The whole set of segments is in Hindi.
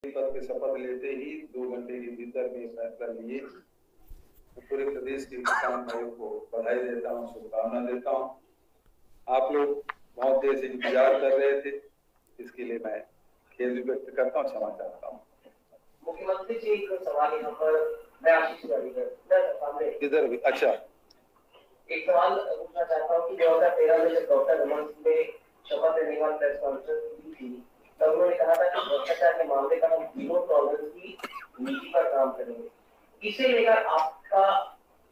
पद की शपथ लेते ही 2 घंटे के भीतर में फैसला लिए। तो पूरे प्रदेश के किसान भाइयों को बधाई देता हूँ, शुभकामना देता हूँ। आप लोग बहुत देर से इंतजार कर रहे थे, इसके लिए मैं खेद व्यक्त करता हूँ, क्षमा चाहता हूँ। मुख्यमंत्री जी एक सवाल यहाँ पर मैं आशीष किधर भी अच्छा एक सवाल पूछना चाहता हूँ कि 2013 में जब डॉक्टर रमन सिंह ने शपथ लेने के बाद प्रेस कॉन्फ्रेंस की थी, तब उन्होंने कहा था कि भ्रष्टाचार के मामले का हम जीरो टॉलरेंस की नीति पर काम करेंगे। इसे लेकर आपका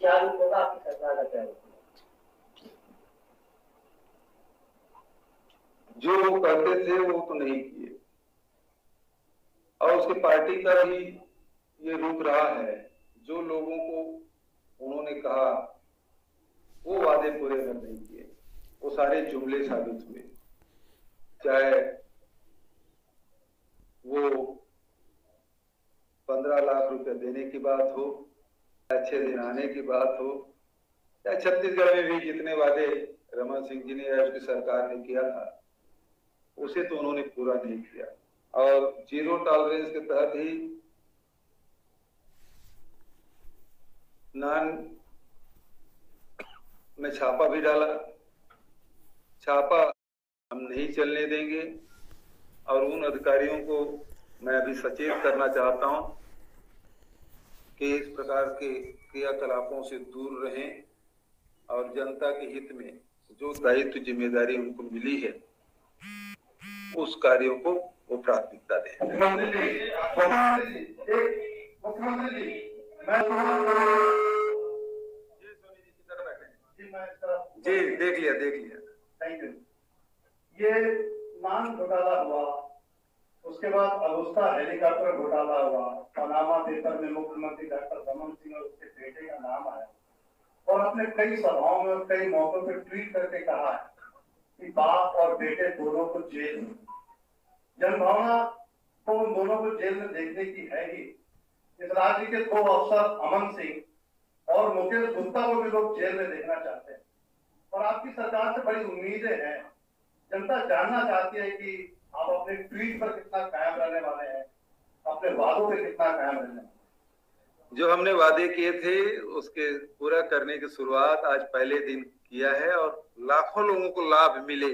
क्या रूप होगा, आपकी सरकार का क्या रूप होगा? जो वो करते थे वो तो नहीं किए, और उसकी पार्टी का भी ये रूप रहा है। जो लोगों को उन्होंने कहा वो वादे पूरे नहीं किए, वो सारे जुमले साबित हुए। चाहे वो 15 लाख रुपए देने की बात हो, अच्छे दिन आने की बात हो, या छत्तीसगढ़ में भी जितने वादे रमन सिंह जी ने या उसकी सरकार ने किया था, उसे तो उन्होंने पूरा नहीं किया। और जीरो टॉलरेंस के तहत ही नान में छापा भी डाला। छापा हम नहीं चलने देंगे, और उन अधिकारियों को मैं अभी सचेत करना चाहता हूं कि इस प्रकार के क्रियाकलापों से दूर रहें और जनता के हित में जो दायित्व जिम्मेदारी उनको मिली है उस कार्यों को वो प्राथमिकता दें। मुख्यमंत्री जी देख लिया। Thank you. ये नान घोटाला हुआ, उसके बाद अगुस्ता हेलीकॉप्टर घोटाला हुआ, पनामा पेपर में मुख्यमंत्री डॉक्टर रमन सिंह और उसके बेटे का नाम आया, और अपने कई सभाओं में और कई मौकों पर ट्वीट करके कहा है कि बाप और बेटे दोनों को जेल में। जनभावना तो उन दोनों को जेल में देखने की है ही। इस राज्य के 2 अफसर अमन सिंह और मुकेश गुप्ता को भी लोग जेल में देखना चाहते हैं, और आपकी सरकार से बड़ी उम्मीदें हैं। जनता जानना चाहती है कि आप अपने ट्वीट पर कितना कायम रहने वाले हैं, अपने वादों पे कितना कायम रहने वाले हैं। जो हमने वादे किए थे उसके पूरा करने की शुरुआत आज पहले दिन किया है, और लाखों लोगों को लाभ मिले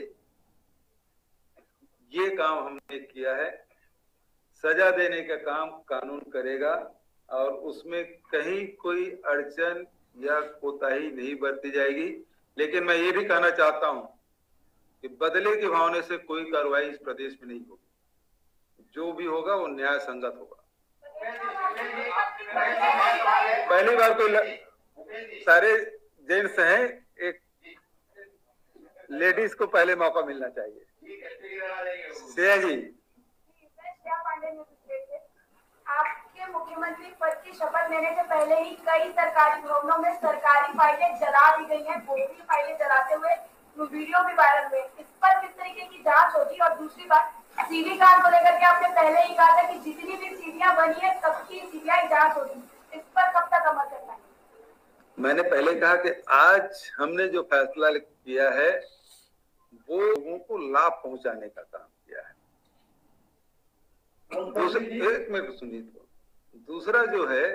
ये काम हमने किया है। सजा देने का काम कानून करेगा, और उसमें कहीं कोई अड़चन या कोताही नहीं बरती जाएगी। लेकिन मैं ये भी कहना चाहता हूं कि बदले की भावना से कोई कार्रवाई इस प्रदेश में नहीं होगी। जो भी होगा वो न्याय संगत होगा। पहली बार कोई सारे जेंट्स हैं, एक लेडीज को पहले मौका मिलना चाहिए। श्रेया जी, आपके मुख्यमंत्री पद की शपथ लेने से पहले ही कई सरकारी भवनों में सरकारी फाइलें जला दी गई हैं। वो भी फाइलें जलाते हुए वीडियो भी वायरल हुए। इस पर किस तरीके की जांच होगी? और दूसरी बात, सीडी कांड को लेकर के आपने पहले ही कहा था कि जितनी भी सीढ़ियां बनी है सबकी सीबीआई जांच होगी। इस पर कब तक अमल करना है? मैंने पहले कहा कि आज हमने जो फैसला किया है वो लोगों को लाभ पहुंचाने का काम किया है। एक मिनट सुनिए तो, दूसरा जो है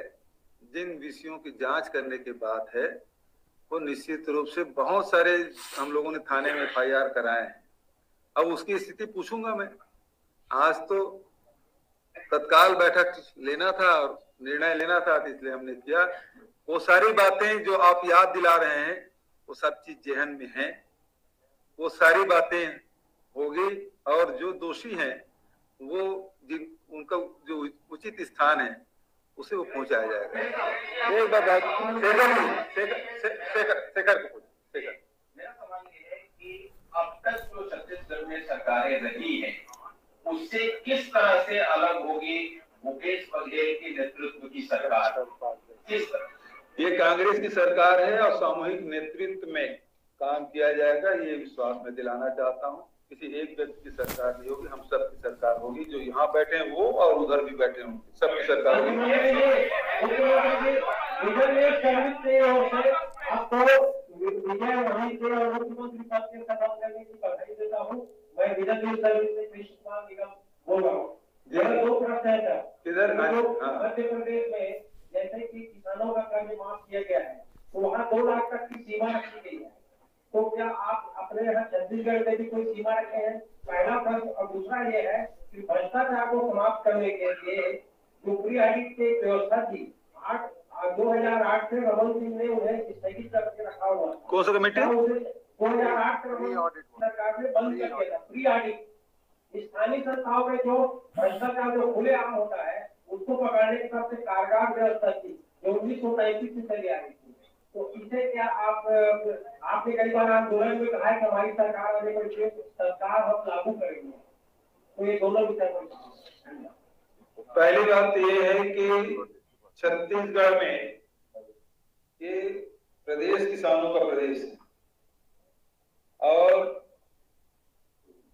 जिन विषयों की जांच करने की बात है वो निश्चित रूप से बहुत सारे हम लोगों ने थाने में एफआईआर कराए हैं। अब उसकी स्थिति पूछूंगा मैं। आज तो तत्काल बैठक लेना था और निर्णय लेना था, इसलिए हमने किया। वो सारी बातें जो आप याद दिला रहे हैं वो सब चीज जहन में है, वो सारी बातें होगी, और जो दोषी हैं वो उनका जो उचित स्थान है उसे वो पहुंचाया जाएगा। एक बात शेखर को शेखर, मेरा सवाल ये है कि अब तक जो छत्तीसगढ़ में सरकारें रही हैं उससे किस तरह से अलग होगी भूपेश बघेल के नेतृत्व की सरकार? किस तरह? ये कांग्रेस की सरकार है और सामूहिक नेतृत्व में काम किया जाएगा, ये विश्वास मैं दिलाना चाहता हूँ। किसी एक व्यक्ति की सरकार नहीं होगी, हम सबकी सरकार होगी। जो यहाँ बैठे हैं वो और उधर भी बैठे होंगे, सबकी सरकार होगी। मेरा दो प्रश्न है सर। किधर? मध्य प्रदेश में जैसे कि किसानों का कर्ज माफ किया गया है, तो वहाँ 2 लाख तक की सीमा रखी गई है, तो क्या आप अपने यहाँ छत्तीसगढ़ में भी कोई सीमा रखे हैं? पहला प्रश्न। और दूसरा ये है कि भ्रष्टाचार को समाप्त करने के लिए जो प्री ऑडिट की व्यवस्था थी 2008 से रमन सिंह ने उन्हें स्थगित करके रखा हुआ। कौन सा कमेटी? 2008 में सरकार ने बंद कर दिया था प्री ऑडिट। स्थानीय संस्थाओं में जो भ्रष्टाचार जो खुलेआम होता है उसको पकड़ने की सबसे कारगर व्यवस्था थी जो 1933 से चली आ रही थी। तो इसे क्या आपने कई बार आंदोलन में कहा है कि हमारी सरकार आने पर सरकार हम लागू करेंगे, तो ये दोनों विषय पर। पहली बात ये है कि छत्तीसगढ़ में ये प्रदेश किसानों का प्रदेश है और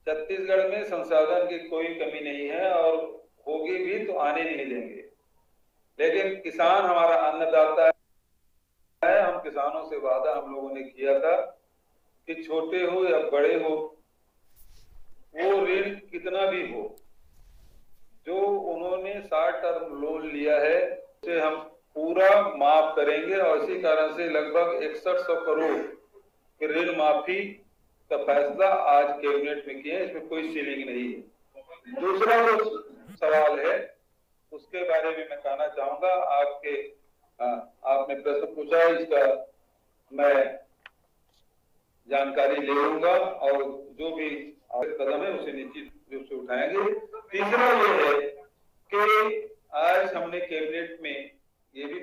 छत्तीसगढ़ में संसाधन की कोई कमी नहीं है और होगी भी तो आने नहीं देंगे। लेकिन किसान हमारा अन्नदाता है। हम किसानों से वादा हम लोगों ने किया था कि छोटे हो या बड़े हो, वो ऋण कितना भी हो, जो उन्होंने 60 टर्म लोन लिया है उसे हम पूरा माफ करेंगे। और इसी कारण से लगभग 6100 करोड़ के ऋण माफी का फैसला आज कैबिनेट में किया है। इसमें कोई सीलिंग नहीं है। दूसरा जो सवाल है उसके बारे में मैं कहना चाहूंगा। आपने प्रश्न पूछा, इसका मैं जानकारी ले लूंगा और जो भी कदम है उसे निश्चित रूप से उठाएंगे। तीसरा ये है कि आज हमने कैबिनेट में ये भी